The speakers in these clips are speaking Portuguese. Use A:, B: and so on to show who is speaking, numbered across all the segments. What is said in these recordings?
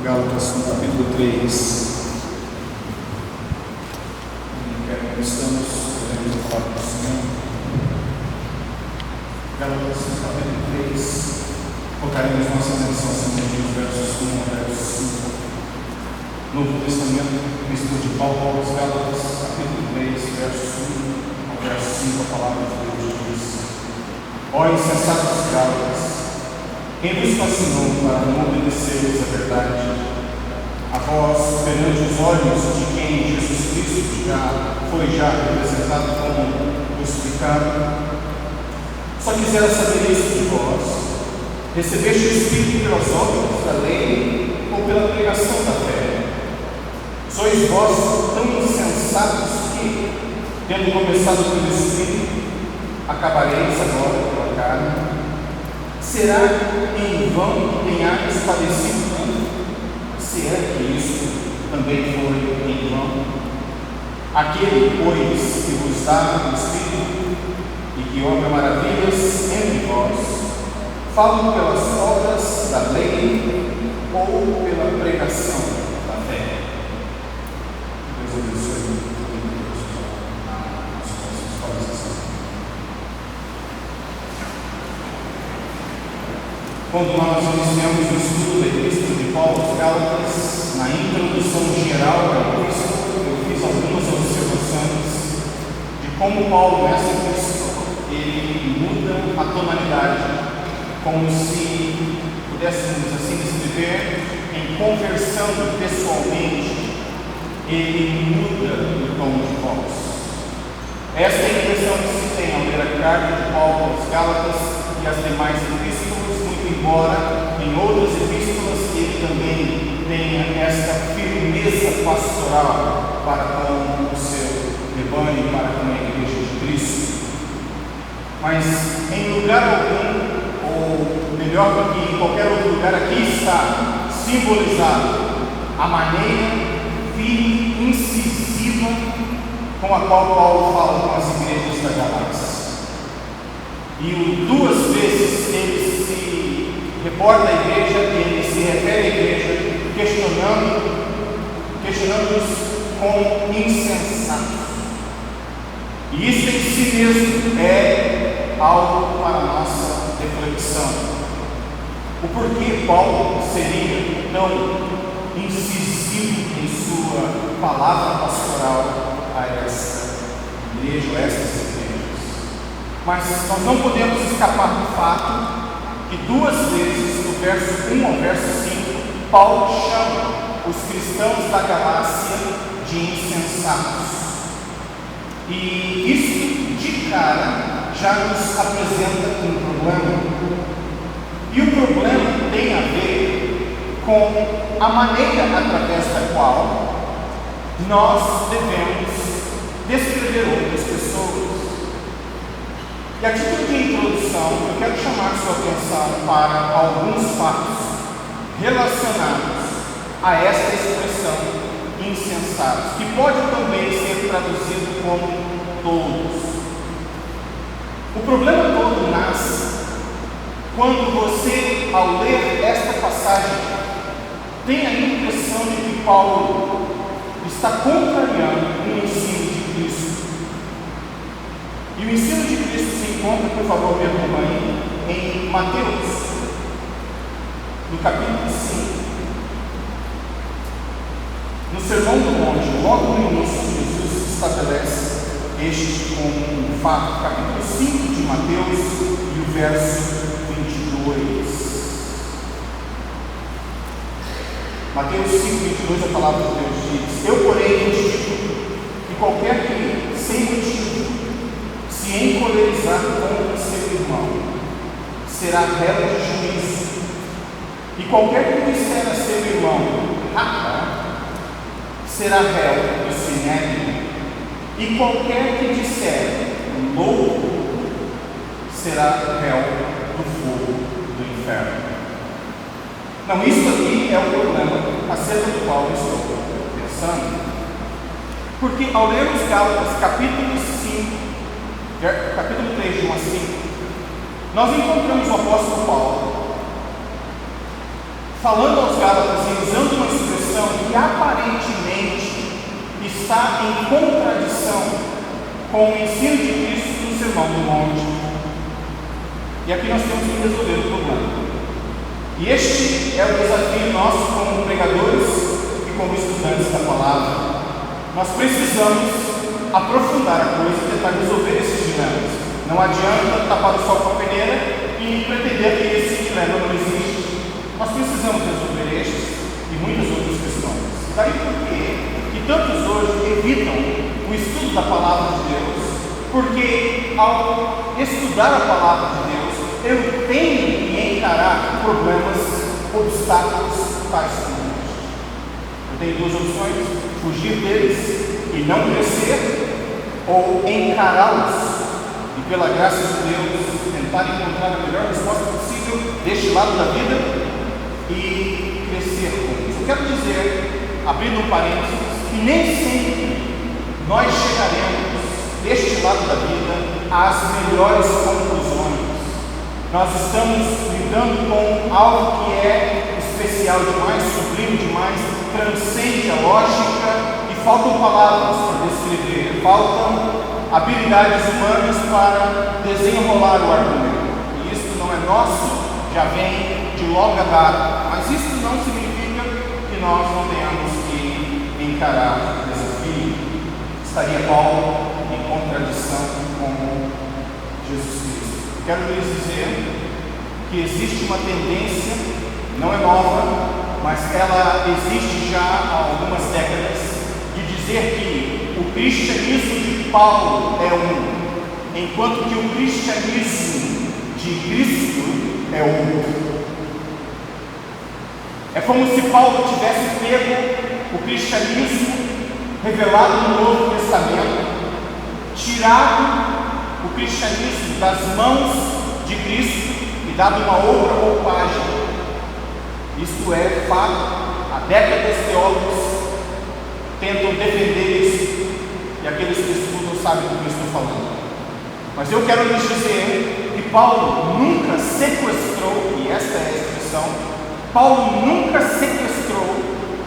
A: Gálatas, no capítulo 3. Estamos podendo falar com o Senhor. Gálatas, no capítulo 3. Focaremos nossa atenção sobre os versos 1 ao verso 5. Novo Testamento, Epístola de Paulo aos Gálatas, capítulo 3, verso 1 ao verso 5. A palavra de Deus diz: Ó insensatos Gálatas, quem vos fascinou para não obedeceres a verdade? A vós, perante os olhos de quem Jesus Cristo foi representado como crucificado, só quisera saber isso de vós: recebeste o Espírito pelas obras da lei ou pela pregação da fé? Sois vós tão insensatos que, tendo começado pelo Espírito, acabareis agora pela carne? Será em vão que tenhais padecido tanto? Se é que isso também foi em vão? Aquele, pois, que vos dá o Espírito e que obra maravilhas entre vós, falam pelas obras da lei ou pela pregação da fé? Deus abençoe. Quando nós iniciamos o estudo da Epístola de Paulo aos Gálatas, na introdução geral da Epístola, eu fiz algumas observações de como Paulo, nessa Epístola, ele muda a tonalidade, como se pudéssemos assim descrever, em conversando pessoalmente, ele muda o tom de voz. Esta é a impressão que se tem ao ler a carta de Paulo aos Gálatas e as demais epístolas, muito embora em outras epístolas ele também tenha esta firmeza pastoral para com o seu rebanho, para com a igreja de Cristo. Mas em lugar algum, ou melhor do que em qualquer outro lugar, aqui está simbolizado a maneira firme, incisiva com a qual Paulo fala com as igrejas da Galácia. E duas vezes ele se reporta à igreja, ele se refere à igreja, questionando-os como insensatos. E isso em si mesmo é algo para a nossa reflexão. O porquê Paulo seria tão incisivo em sua palavra pastoral a essa igreja, a essas igrejas? Mas nós não podemos escapar do fato que duas vezes, do verso 1 ao verso 5, Paulo chama os cristãos da Galácia de insensatos. E isso, de cara, já nos apresenta um problema. E o problema tem a ver com a maneira através da qual nós devemos descrever outras pessoas. E a título de introdução, eu quero chamar sua atenção para alguns fatos relacionados a esta expressão insensatos, que pode também ser traduzido como tolos. O problema todo nasce quando você, ao ler esta passagem, tem a impressão de que Paulo está contrariando o ensino de Cristo. E o ensino de Cristo se encontra, por favor, me acompanhe, em Mateus, no capítulo 5. No Sermão do Monte, logo no início, Jesus estabelece este como um fato. Capítulo 5 de Mateus e o verso 22. Mateus 5, 22, a palavra de Deus diz: Eu, porém, vos digo que qualquer que, sem motivo, se encolerizar contra seu irmão, será réu de juízo. E qualquer que disser a seu irmão, rapaz, será réu do sinédrio. E qualquer que disser louco, será réu do fogo do inferno. Não, isso aqui é o problema acerca do qual eu estou pensando. Porque ao lermos Gálatas, capítulo 3, de 1 a 5, nós encontramos o apóstolo Paulo falando aos Gálatas e usando está em contradição com o ensino de Cristo no Sermão do Monte. E aqui nós temos que resolver o problema. E este é o desafio nosso como pregadores e como estudantes da palavra. Nós precisamos aprofundar a coisa e tentar resolver esses dilemas. Não adianta tapar o sol com a peneira e pretender que esse dilema não existe. Nós precisamos resolver estes e muitas outras questões. Daí por que tantos hoje evitam o estudo da palavra de Deus? Porque ao estudar a palavra de Deus, eu tenho que encarar problemas, obstáculos tais como este. Eu tenho duas opções: fugir deles e não crescer, ou encará-los e, pela graça de Deus, tentar encontrar a melhor resposta possível deste lado da vida e crescer com isso. Eu quero dizer, abrindo um parênteses, que nem sempre nós chegaremos deste lado da vida às melhores conclusões. Nós estamos lidando com algo que é especial demais, sublime demais, transcende a lógica e faltam palavras para descrever, faltam habilidades humanas para desenrolar o argumento. E isso não é nosso, já vem de longa data, mas isso não significa que nós não tenhamos que encarar o desafio. Estaria Paulo em contradição com Jesus Cristo. Quero lhes dizer que existe uma tendência, não é nova, mas ela existe já há algumas décadas, de dizer que o cristianismo de Paulo é um, enquanto que o cristianismo de Cristo é outro. É como se Paulo tivesse pego o cristianismo revelado no Novo Testamento, tirado o cristianismo das mãos de Cristo e dado uma outra roupagem. Isto é fato. Há décadas teólogos tentam defender isso, e aqueles que estudam sabem do que eu estou falando. Mas eu quero lhes dizer que Paulo nunca sequestrou, e esta é a expressão, Paulo nunca sequestrou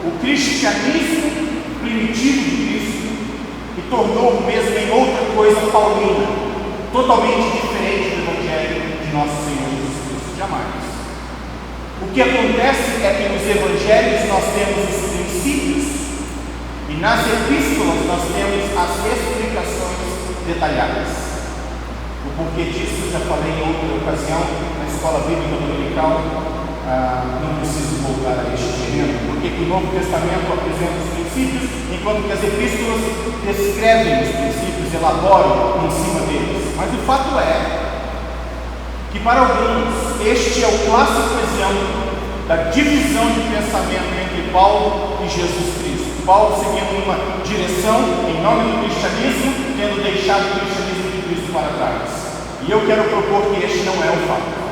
A: o cristianismo primitivo de Cristo e tornou o mesmo em outra coisa paulina, totalmente diferente do Evangelho de nosso Senhor Jesus Cristo. Jamais. O que acontece é que nos Evangelhos nós temos os princípios e nas epístolas nós temos as explicações detalhadas. O porquê disso eu já falei em outra ocasião na escola bíblica dominical. Não preciso voltar a este terreno, porque o Novo Testamento apresenta os princípios, enquanto que as epístolas descrevem os princípios, elaboram em cima deles. Mas o fato é que para alguns este é o clássico exemplo da divisão de pensamento entre Paulo e Jesus Cristo. Paulo seguindo uma direção em nome do cristianismo, tendo deixado o cristianismo de Cristo para trás. E eu quero propor que este não é o fato.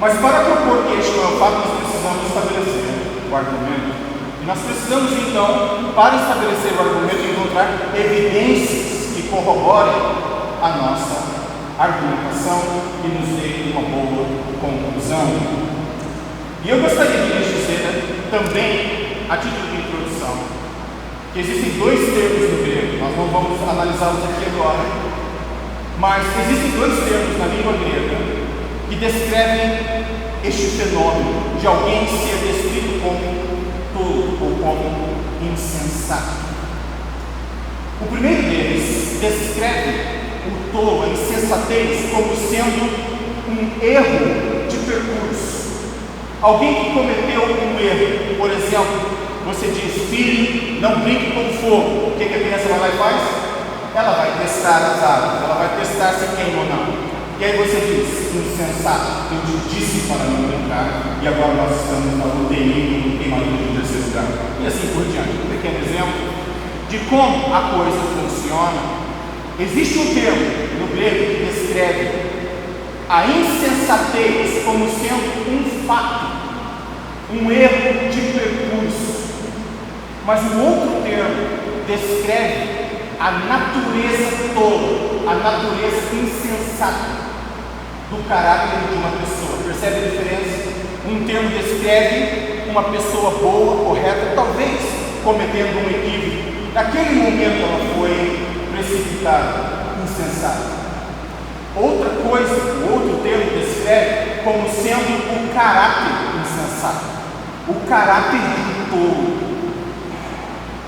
A: Mas para propor que este não é o fato, nós precisamos estabelecer o argumento. E nós precisamos então, para estabelecer o argumento, encontrar evidências que corroborem a nossa argumentação e nos dê uma boa conclusão. E eu gostaria de lhes dizer também, a título de introdução, que existem dois termos no grego. Nós não vamos analisá-los aqui agora, mas existem dois termos na língua grega que descrevem este fenômeno de alguém ser descrito como tolo ou como insensato. O primeiro deles descreve o tolo, a insensatez, como sendo um erro de percurso. Alguém que cometeu um erro, por exemplo, você diz: filho, não brinque com fogo. O que a criança vai lá e faz? Ela vai testar as águas, ela vai testar se queima ou não. E aí você diz: insensato, eu te disse para não brincar, e agora nós estamos na UTI com queimadura de terceiro grau. E assim por diante. Um pequeno exemplo de como a coisa funciona. Existe um termo no grego que descreve a insensatez como sendo um fato, um erro de percurso. Mas um outro termo descreve a natureza tola, a natureza insensata do caráter de uma pessoa. Percebe a diferença? Um termo descreve uma pessoa boa, correta, talvez cometendo um equívoco, naquele momento ela foi precipitada, insensata. Outra coisa, o outro termo descreve como sendo o caráter insensato, o caráter de tolo.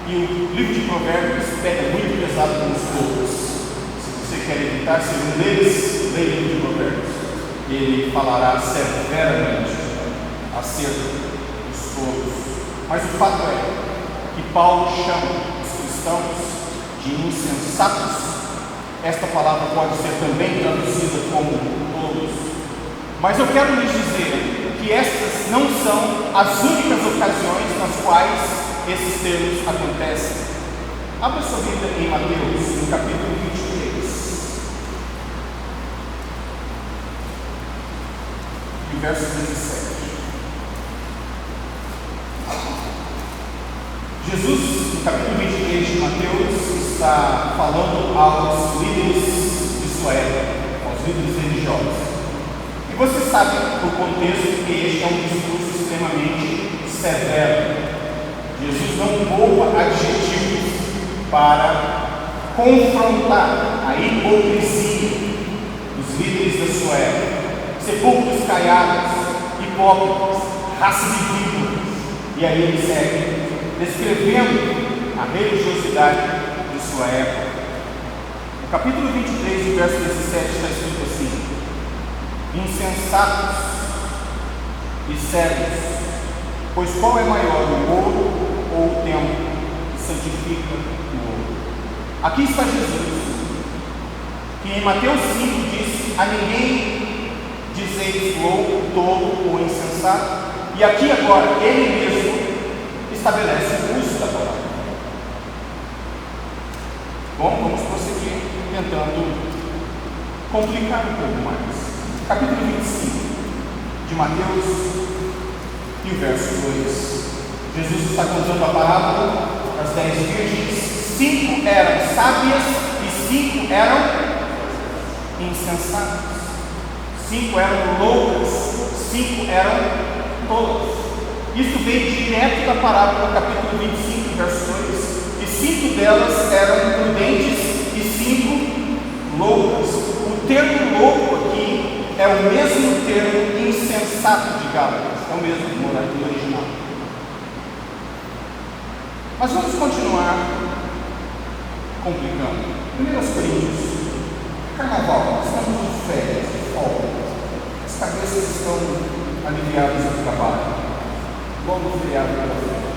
A: E o livro de Provérbios pega muito pesado com os tolos. Se você quer evitar ser um deles, leia o livro de Provérbios. Ele falará severamente acerca dos tolos. Mas o fato é que Paulo chama os cristãos de insensatos. Esta palavra pode ser também traduzida como tolos. Mas eu quero lhes dizer que estas não são as únicas ocasiões nas quais esses termos acontecem. Abra sua Bíblia em Mateus, no capítulo 23, e verso 17. Jesus, no capítulo 23 de Mateus, está falando aos líderes de sua época, aos líderes religiosos. E você sabe, por contexto, que este é um discurso extremamente severo. Jesus não poupa adjetivos para confrontar a hipocrisia dos líderes da sua época. Sepulcros caiados, hipócritas, raça de víboras. E aí ele segue descrevendo a religiosidade de sua época. No capítulo 23, verso 17, está escrito assim: insensatos e cegos, pois qual é maior, o ouro ou o templo que santifica o ouro? Aqui está Jesus, que em Mateus 5 diz: a ninguém dizeis louco, tolo ou insensato. E aqui agora, ele mesmo estabelece o uso da palavra. Bom, vamos prosseguir tentando complicar um pouco mais. Capítulo 25 de Mateus e o verso 2. Jesus está contando a parábola das 10 virgens. 5 eram sábias e 5 eram insensatas. 5 eram loucas, 5 eram tolas. Isso veio direto da parábola, capítulo 25, verso 2. E 5 delas eram prudentes e 5 loucas. O termo louco aqui é o mesmo termo insensato de Gálatas. É o mesmo no original. Mas vamos continuar complicando. 1 Coríntios, carnaval, estamos de férias, de folga. As cabeças estão aliviadas do trabalho. Logo no feriado pela frente.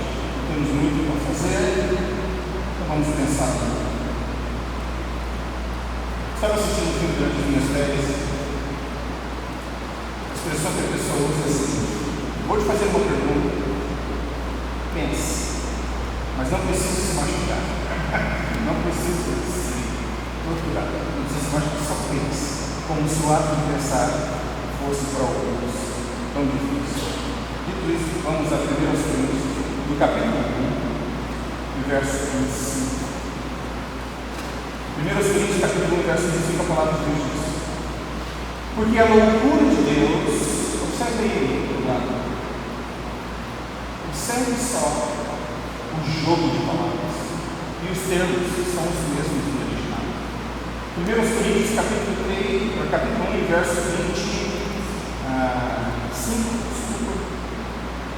A: Temos muito para fazer, então vamos pensar. Estava assistindo um filme durante as minhas férias. A expressão que a pessoa usa é assim: vou te fazer uma pergunta, pense, mas não precisa se machucar, não precisa se torturar, não precisa se machucar, só pense, como se o ato de pensar fosse para alguns tão difícil. Dito isso, vamos a 1 Coríntios, do capítulo 1, verso 25. 1 Coríntios, capítulo 1, verso 25, a palavra de Deus diz: porque a loucura de Deus, observe aí do lado, observe só o jogo de palavras, e os termos são os mesmos do original. 1 Coríntios, capítulo 1, verso 25.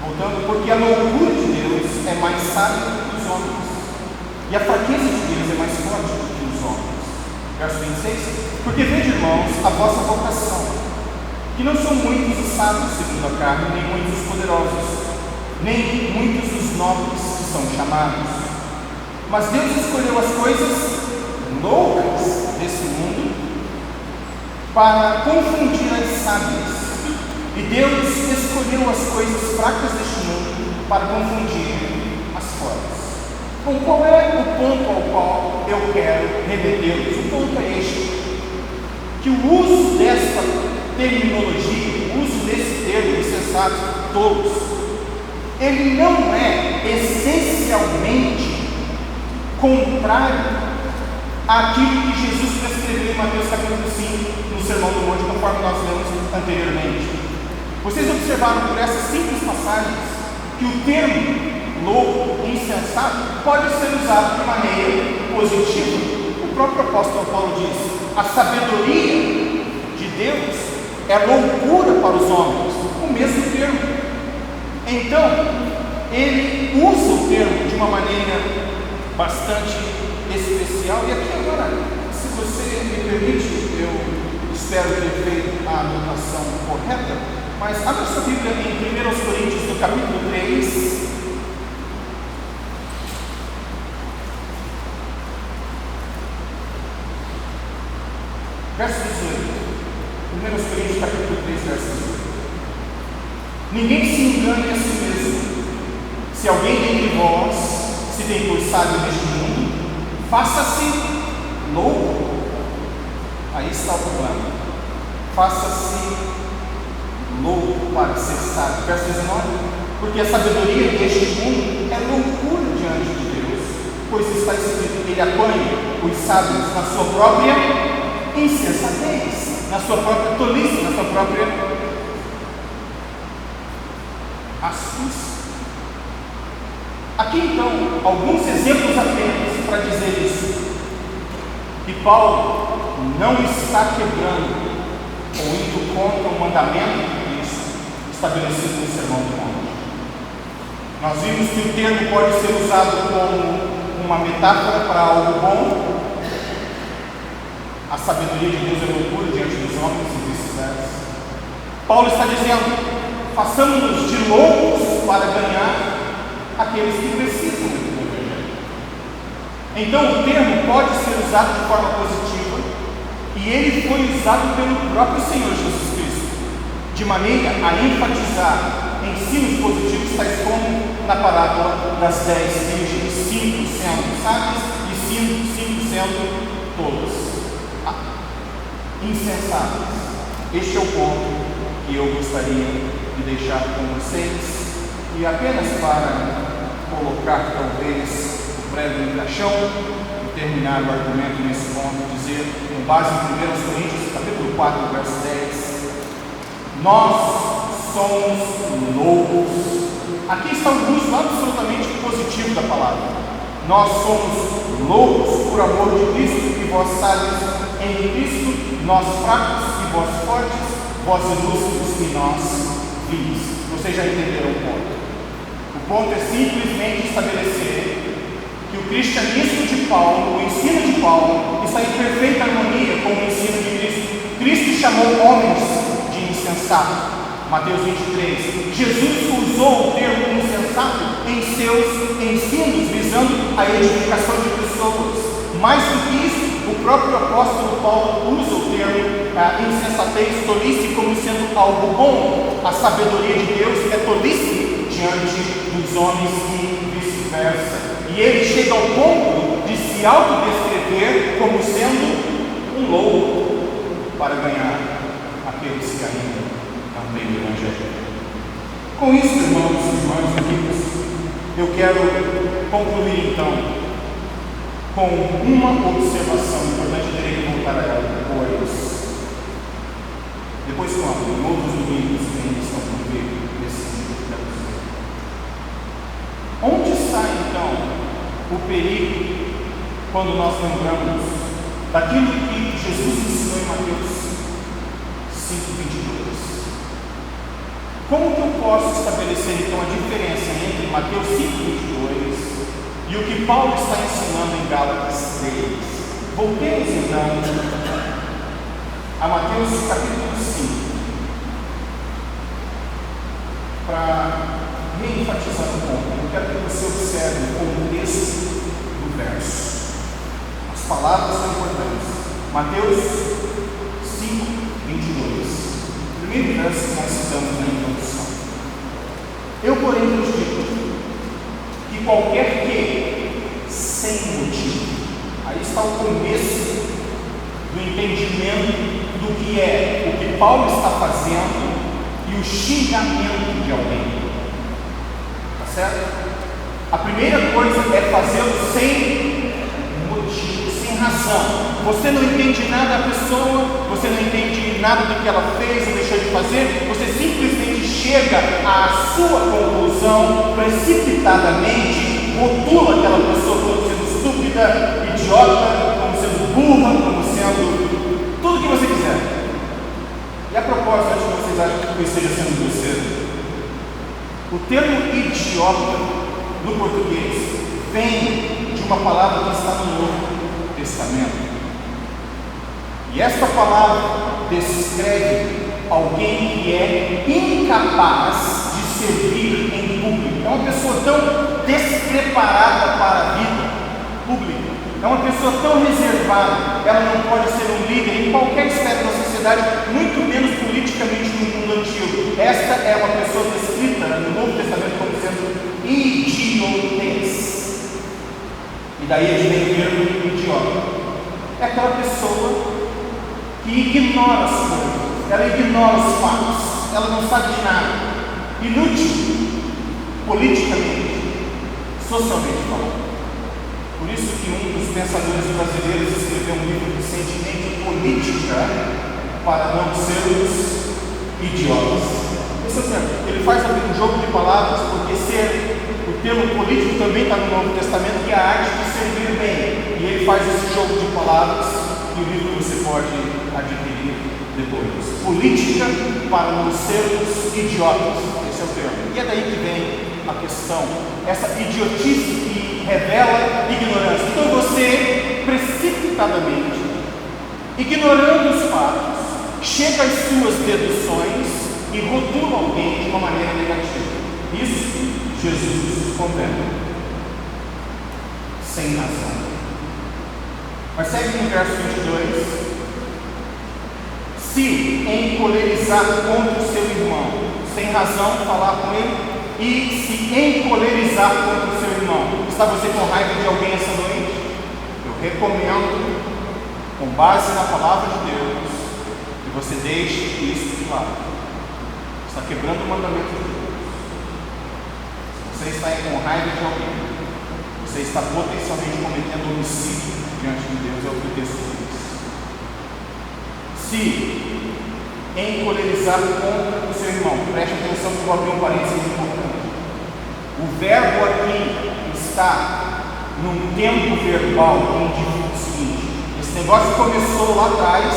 A: Voltando, porque a loucura de Deus é mais sábia que os homens, e a fraqueza de Deus é mais forte que os homens. Verso 26. Porque vede, irmãos, a vossa vocação, que não são muitos os sábios segundo a carne, nem muitos os poderosos, nem muitos os nobres que são chamados. Mas Deus escolheu as coisas loucas desse mundo para confundir as sábias. E Deus escolheu as coisas fracas deste mundo para confundir as fortes. Bom, qual é o ponto ao qual eu quero remetê-los? O ponto é este: que o uso desta terminologia, o uso desse termo, insensatos, tolos, ele não é essencialmente contrário àquilo que Jesus prescreveu em Mateus capítulo 5, no Sermão do Monte, conforme nós lemos anteriormente. Vocês observaram por essas simples passagens que o termo louco, insensato, insensato pode ser usado de maneira positiva. O próprio apóstolo Paulo diz: a sabedoria de Deus é loucura para os homens, o mesmo termo. Então, ele usa o termo de uma maneira bastante especial. E aqui agora, se você me permite, eu espero ter feito a anotação correta, mas abra sua Bíblia em 1 Coríntios, no capítulo 3. Verso 18. 1 Coríntios, capítulo 3, verso 18. Ninguém se engane a si mesmo. Se alguém dentre vós se tem por sábio neste mundo, faça-se louco. Aí está o problema. Faça-se louco para ser sábio. Verso 19. Porque a sabedoria deste mundo é loucura diante de Deus, pois está escrito: ele apanha os sábios na sua própria insensatez, na sua própria tolice, na sua própria astúcia. Aqui então, alguns exemplos apenas para dizer isso. Que Paulo não está quebrando ou indo contra o mandamento de Cristo estabelecido no Sermão do Monte. Nós vimos que o termo pode ser usado como uma metáfora para algo bom. A sabedoria de Deus é loucura diante dos homens e vice-versa. Paulo está dizendo: façamos-nos de loucos para ganhar aqueles que precisam do Evangelho. Então o termo pode ser usado de forma positiva, e ele foi usado pelo próprio Senhor Jesus Cristo, de maneira a enfatizar ensinos positivos, tais como na parábola das 10 virgens, 5 sendo sábias e 5 sendo tolas insensatas. Este é o ponto que eu gostaria de deixar com vocês. E apenas para colocar talvez o breve encaixão e terminar o argumento nesse ponto, dizer, com base em 1 Coríntios, capítulo 4, verso 10, nós somos loucos. Aqui está o uso absolutamente positivo da palavra. Nós somos loucos por amor de Cristo, e vós sábios em Cristo, nós fracos e vós fortes, vós ilustres e nós vivos. Vocês já entenderam o ponto. O ponto é simplesmente estabelecer que o cristianismo de Paulo, o ensino de Paulo, está em perfeita harmonia com o ensino de Cristo. Cristo chamou homens de insensato. Mateus 23. Jesus usou o termo insensato em seus ensinos, visando a edificação de pessoas. Mais do que isso, o próprio apóstolo Paulo usa o termo insensatez, tolice, como sendo algo bom. A sabedoria de Deus é tolice diante dos homens e vice-versa. E ele chega ao ponto de se autodescrever como sendo um louco para ganhar aqueles que ainda não têm o Evangelho. Com isso, irmãos e irmãs amigos, eu quero concluir então com uma observação importante. Eu terei que voltar a ela depois. Depois, quando? Em outros domingos que ainda estão por vir nesse sentido que quero dizer. Onde está então o perigo quando nós lembramos daquilo que Jesus ensinou em Mateus 5:22? Como que eu posso estabelecer então a diferença entre Mateus 5:22 e o que Paulo está ensinando em Gálatas 3? Voltemos então a Mateus capítulo 5 para reenfatizar o ponto. Eu quero que você observe o contexto do verso. As palavras são importantes. Mateus 5:22. Primeiro verso que nós citamos na introdução. Eu, porém, vos digo que qualquer que, sem motivo, aí está o começo do entendimento do que é o que Paulo está fazendo e o xingamento de alguém. Está certo? A primeira coisa é fazê-lo sem motivo, sem razão. Você não entende nada da pessoa, você não entende nada do que ela fez ou deixou de fazer, você simplesmente chega à sua conclusão precipitadamente rotula aquela pessoa como sendo estúpida, idiota, como sendo burra, como sendo tudo o que você quiser. E a propósito, acho que vocês acham que eu esteja sendo grosseiro. O termo idiota no português vem de uma palavra que está no Novo Testamento. E esta palavra descreve alguém que é incapaz de servir em público. É uma pessoa tão despreparada para a vida pública. É uma pessoa tão reservada. Ela não pode ser um líder em qualquer esfera da sociedade, muito menos politicamente no mundo antigo. Esta é uma pessoa descrita no Novo Testamento como sendo idiotez. E daí a gente vem o termo idiota. É aquela pessoa que ignora as coisas, ela ignora os fatos, ela não sabe de nada, inútil, politicamente, socialmente falando. Por isso que um dos pensadores brasileiros escreveu um livro recentemente, Política, para não sermos idiotas. Esse é o termo. Ele faz um jogo de palavras, porque o termo político também está no Novo Testamento, que é a arte de servir bem. E ele faz esse jogo de palavras, e o livro você pode adquirir depois. Política para não sermos idiotas. Esse é o termo. E é daí que vem a questão, essa idiotice que revela ignorância. Então você, precipitadamente, ignorando os fatos, chega às suas deduções e rotula alguém de uma maneira negativa. Isso Jesus condena, sem razão. Mas segue no verso 22. Se encolerizar contra o seu irmão, sem razão falar com ele, e se encolerizar contra o seu irmão, está você com raiva de alguém essa noite? Eu recomendo, com base na palavra de Deus, que você deixe isso de lado. Está quebrando o mandamento de Deus. Se você está aí com raiva de alguém, você está potencialmente cometendo homicídio diante de Deus, é o que o texto diz. Se encolerizar contra o seu irmão, preste atenção que eu vou abrir um parênteses importante. O verbo aqui está num tempo verbal que indica o seguinte: esse negócio começou lá atrás,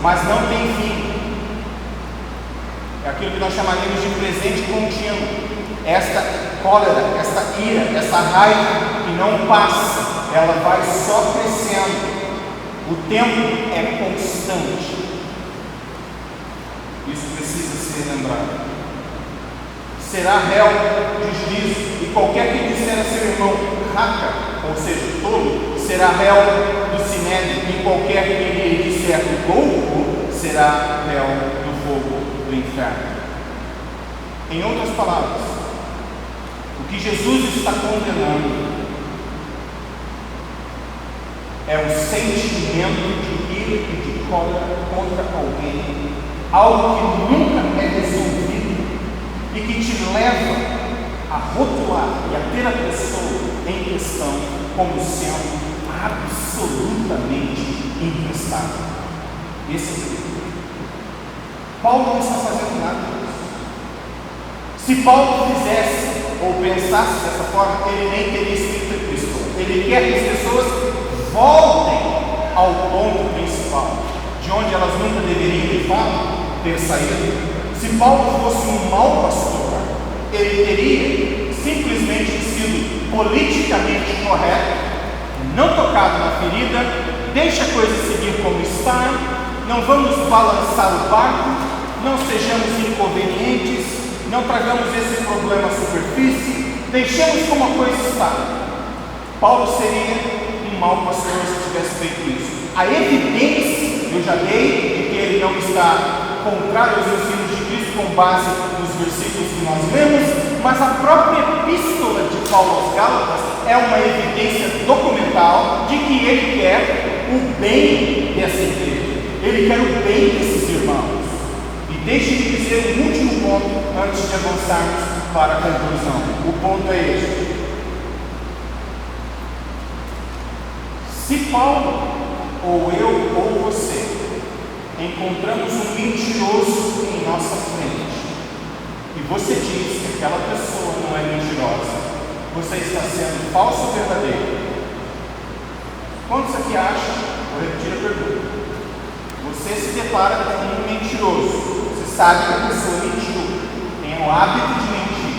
A: mas não tem fim. É aquilo que nós chamaríamos de presente contínuo. Esta cólera, esta ira, essa raiva que não passa, ela vai só crescendo. O tempo é constante. Isso precisa ser lembrado. Será réu de juízo, e qualquer que disser a seu irmão raca, ou seja, tolo, será réu do sinédrio, e qualquer que lhe disser louco, será réu do fogo do inferno. Em outras palavras, o que Jesus está condenando é o sentimento de ira e de cólera contra alguém, algo que nunca é resolvido e que te leva a rotular e a ter a pessoa em questão como sendo absolutamente imprestável. Esse é o problema. Paulo não está fazendo nada disso. Se Paulo fizesse ou pensasse dessa forma, ele nem teria escrito a Epístola. Ele quer que as pessoas voltem ao ponto principal, de onde elas nunca deveriam, de fato, ter saído. Se Paulo fosse um mau pastor, ele teria simplesmente sido politicamente correto, não tocado na ferida, deixa a coisa seguir como está, não vamos balançar o barco, não sejamos inconvenientes, não tragamos esse problema à superfície, deixemos como a coisa está. Paulo seria um mau pastor se tivesse feito isso. A evidência eu já dei de que ele não está contrário aos ensinos de Cristo com base nos versículos que nós lemos, mas a própria epístola de Paulo aos Gálatas é uma evidência documental de que ele quer o bem dessa igreja, ele quer o bem desses irmãos. E deixe-me dizer um último ponto antes de avançarmos para a conclusão. O ponto é este: se Paulo, ou eu, ou você, encontramos um mentiroso em nossa frente, e você diz que aquela pessoa não é mentirosa, você está sendo falso ou verdadeiro? Quantos aqui acham, vou repetir a pergunta, você se depara com um mentiroso, você sabe que a pessoa mentiu, tem o hábito de mentir.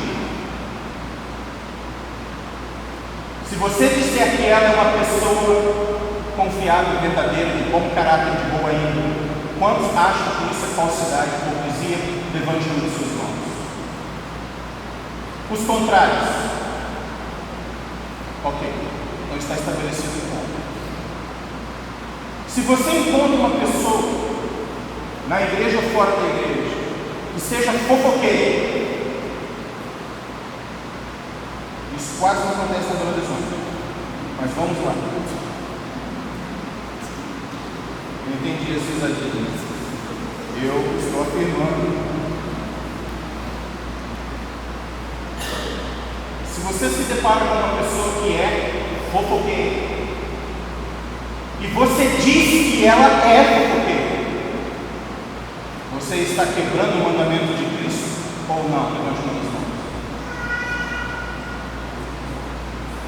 A: Se você disser que ela é uma pessoa confiável, verdadeira, de bom caráter, de boa índole, quantos acham que isso é falsidade, hipocrisia? Levante uma de suas mãos. Os contrários. Ok, então está estabelecido o ponto. Se você encontra uma pessoa, na igreja ou fora da igreja, que seja fofoqueiro, isso quase não acontece na Belo Horizonte, mas vamos lá. Eu entendi as risadinhas. Eu estou afirmando. Se você se depara com uma pessoa que é fofoqueira, e você diz que ela é fofoqueira, você está quebrando o mandamento de Cristo ou não? Levante uma das mãos.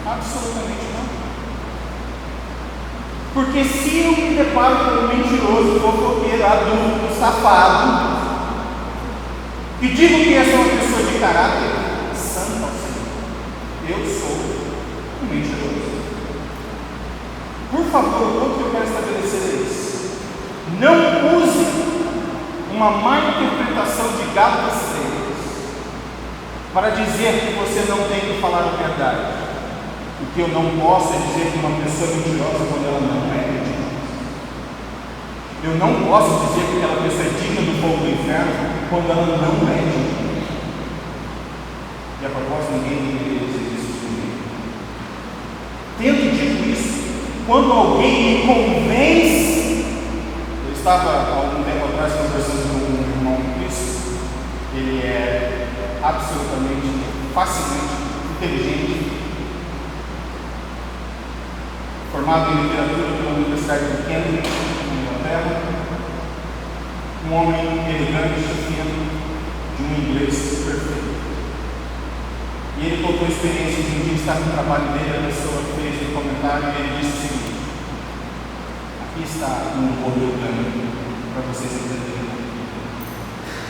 A: Absolutamente não. Porque se eu me deparo com um mentiroso, fofoqueiro, adulto, safado, e digo que essa é uma pessoa de caráter santo ao Senhor, eu sou um mentiroso. Por favor, o ponto que eu quero estabelecer é isso. Não use uma má interpretação de Gálatas 3 para dizer que você não tem que falar a verdade. O que eu não posso é dizer que uma pessoa é mentirosa quando ela não é mentirosa. Eu não posso dizer que aquela pessoa é digna do fogo do inferno quando ela não é digna. E a propósito, ninguém deveria dizer isso comigo. Tendo dito isso, quando alguém me convence, eu estava há algum tempo atrás conversando com um irmão em Cristo, ele é absolutamente, facilmente inteligente, formado em literatura pela Universidade de Cambridge, na Inglaterra, um homem elegante, fino, de um inglês perfeito. E ele contou a experiência de um dia estar no trabalho dele, a pessoa fez um comentário e ele disse o seguinte: aqui está um problema para vocês entenderem.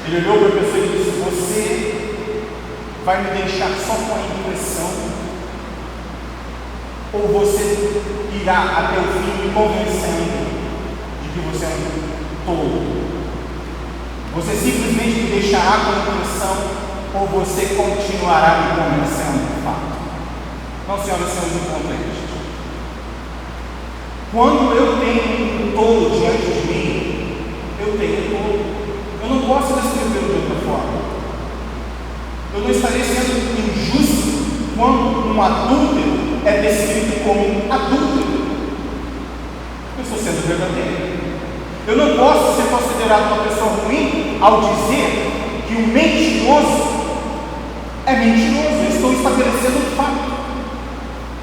A: Ele olhou para a pessoa e disse: você vai me deixar só com a impressão, ou você irá até o fim me convencendo de que você é um tolo? Você simplesmente me deixará com a impressão, ou você continuará me convencendo de fato? Não, senhoras e senhores, o ponto é este. Quando eu tenho um tolo diante de mim, eu tenho um tolo. Eu não posso descrevê-lo de outra forma. Eu não estarei sendo injusto quando um adúltero é descrito como adúltero. Eu estou sendo verdadeiro. Eu não posso ser considerado uma pessoa ruim ao dizer que o mentiroso é mentiroso. Eu estou estabelecendo um fato,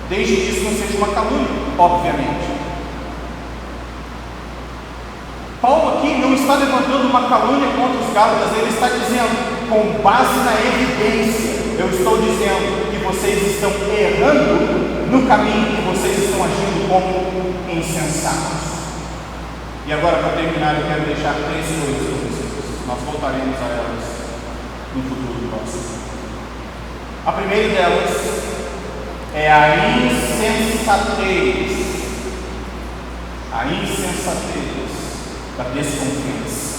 A: desde que isso não seja uma calúnia, obviamente. Paulo aqui não está levantando uma calúnia contra os Gálatas, ele está dizendo, com base na evidência, eu estou dizendo que vocês estão errando no caminho, que vocês estão agindo como insensatos. E agora, para terminar, eu quero deixar 3 coisas para vocês. Nós voltaremos a elas no futuro próximo. A primeira delas é a insensatez. A insensatez da desconfiança.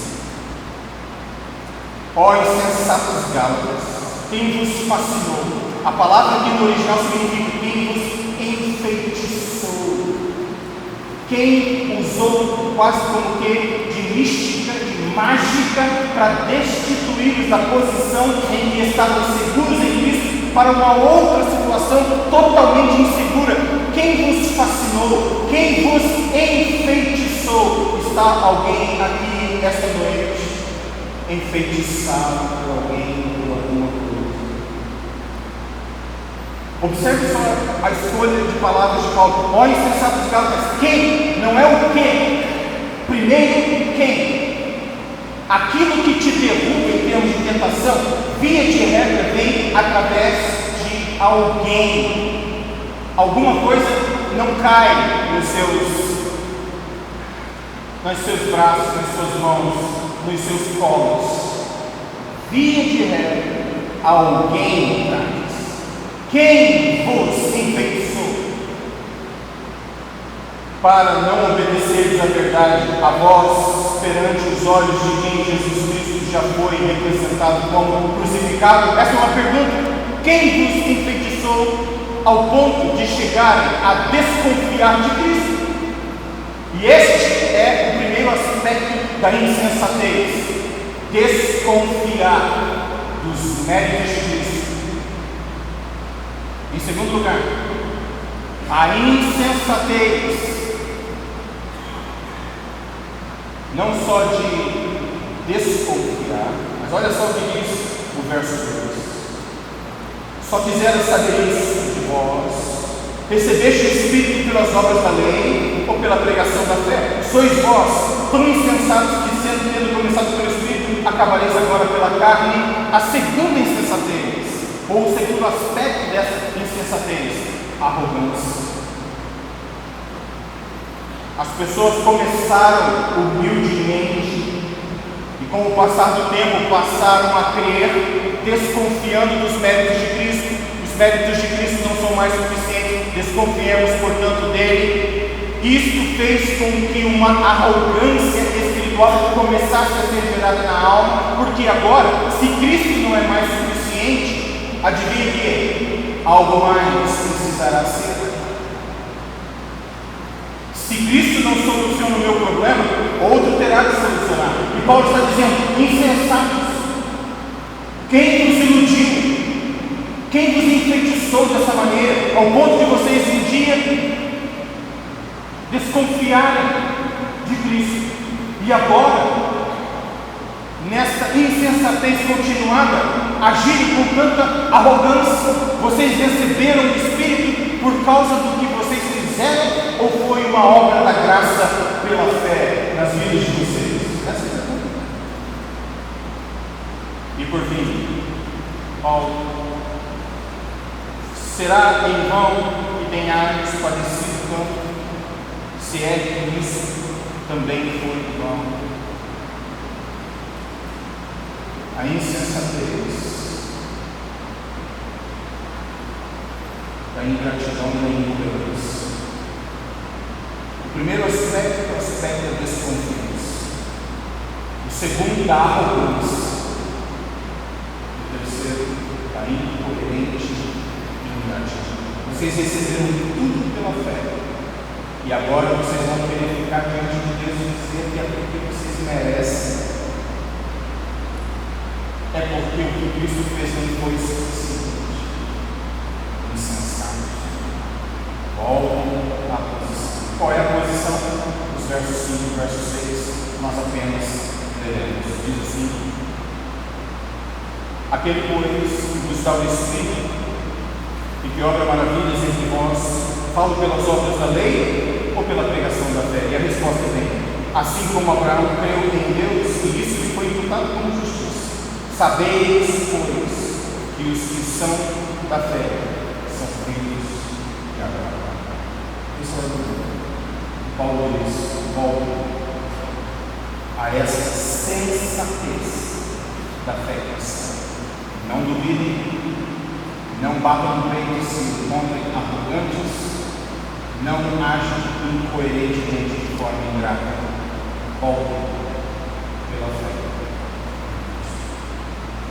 A: Ó insensatos Gálatas, quem vos fascinou? A palavra aqui no original significa quem vos enfeitiçou. Quem usou quase como que de mística, de mágica, para destituí-los da posição em que estavam seguros em Cristo para uma outra situação totalmente insegura. Quem vos fascinou? Quem vos enfeitiçou? Está alguém aqui esta noite enfeitiçado por alguém, por alguma coisa? Observe só a escolha de palavras de Paulo. Ó insensatos Gálatas, quem? Não é o que. Primeiro, quem? Aquilo que te derruba em termos de tentação, via de regra, vem através de alguma coisa não cai nos seus braços, nas suas mãos, nos seus colos. Via de regra, alguém traz. Quem vos enfeitiçou para não obedecerdes à verdade, a vós, perante os olhos de quem Jesus Cristo já foi representado como crucificado? Essa é uma pergunta. Quem vos enfeitiçou ao ponto de chegarem a desconfiar de Cristo? E este é o primeiro aspecto da insensatez: desconfiar dos méritos de Cristo. Em segundo lugar, a insensatez não só de desconfiar, mas olha só o que diz o verso 2: só quisera saber isso de vós, recebeste o Espírito pelas obras da lei ou pela pregação da fé? Sois vós tão insensatos que, tendo começado pelo Espírito, acabareis agora pela carne. A segunda insensatez, ou o segundo aspecto dessa insensatez: arrogância. As pessoas começaram humildemente e, com o passar do tempo, passaram a crer, desconfiando dos méritos de Cristo. Os méritos de Cristo não são mais suficientes, desconfiemos, portanto, dele. Isto fez com que uma arrogância espiritual começasse a ser gerada na alma, porque agora, se Cristo não é mais suficiente, adivinha que algo mais precisará ser. Se Cristo não soluciona o meu problema, outro terá que solucionar. E Paulo está dizendo: insensatos, quem vos iludiu? Quem vos enfeitiçou dessa maneira, ao ponto de vocês um dia desconfiarem de Cristo, e agora, nessa insensatez continuada, agirem com tanta arrogância? Vocês receberam o Espírito por causa do que vocês fizeram, ou foi uma obra da graça pela fé nas vidas de vocês? Essa é a pergunta. E por fim, Paulo: será em vão que tenhais padecido tanto, se é que isso também foi em vão? A insensatez da ingratidão e da ignorância. O primeiro aspecto é o aspecto da desconfiança. O segundo, da arrogância. O terceiro, da incoerente ingratidão. Vocês receberam tudo pela fé, e agora vocês vão querer ficar diante de Deus e dizer que é porque vocês merecem. É porque o que Cristo fez não foi suficiente. Insensatos. Voltem à posição. Qual é a posição? Os versos 5 e verso 6, nós apenas leremos. Diz assim: aquele, pois, que vos dá o Espírito e que obra maravilhas entre vós, falo pelas obras da lei ou pela pregação da fé? E a resposta vem: assim como Abraão creu em Deus, e isso lhe foi imputado como justiça. Sabeis, pois, que os que são da fé são filhos de Abraão. Isso é o que Paulo diz: volta a essa sensatez da fé cristã. Não duvidem, não batam no peito e se encontrem arrogantes, não agem incoerentemente de forma ingrata. Voltem pela fé.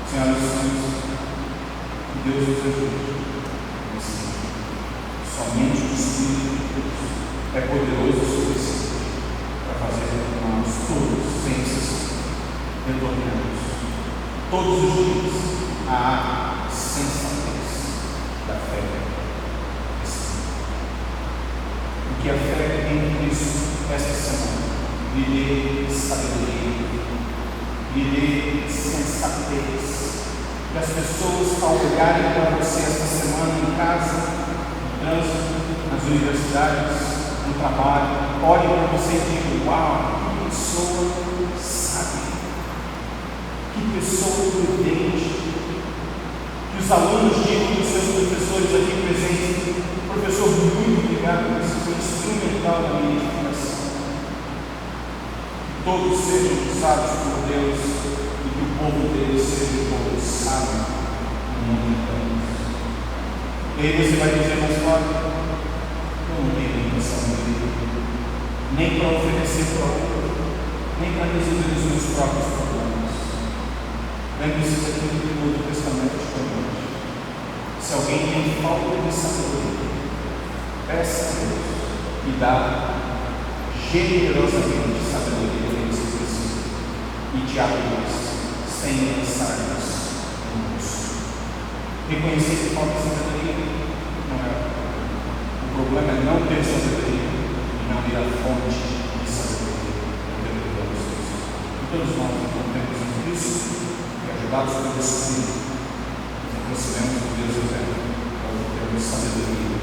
A: Senhoras e senhores, que Deus nos ajude. Somente o Espírito de Deus é poderoso o suficiente para fazer com que nós todos, sem exceção, retornemos todos os dias à sensatez da fé cristã. O que a fé em Cristo esta semana lhe dê sabedoria, lhe dê sensatez, que as pessoas, ao olharem para você esta semana em casa, no trânsito, nas universidades, no trabalho, olhem para você e digam: uau, que pessoa sábia, que pessoa prudente, que os os alunos digam para os seus professores aqui presentes: professor, muito obrigado por esse foi instrumental na minha edificação. Todos sejam usados por Deus e que o povo dele seja todo sábio no nome de Deus. E aí você vai dizer: mas Padre, eu não tenho intenção de vida, nem para oferecer para o outro, nem para resolver os meus próprios problemas. Lembre-se daquilo que o Novo Testamento te promete. Se alguém tem falta de sabedoria, peça a Deus e dá generosamente sabedoria que você precisa. E Tiago diz: sem lançar-nos no rosto. Reconhecer que falta de sabedoria não é o problema, é não ter sabedoria e não ir à fonte de sabedoria. Todos nós encontramos em Cristo e ajudados pelo Espírito, nos aproximamos de Deus eterno para obtermos sabedoria,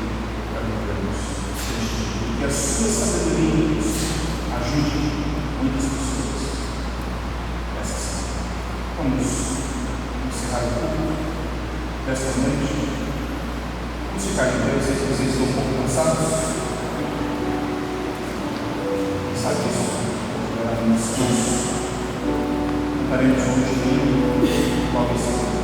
A: para vivermos e que a sua sabedoria ajude muitas pessoas. Essa sim. Vamos encerrar o culto desta noite. Vamos ficar em pé, se vocês estão um pouco cansados. Sabe disso? Era um descanso. Estaremos hoje lindo, logo em seguida.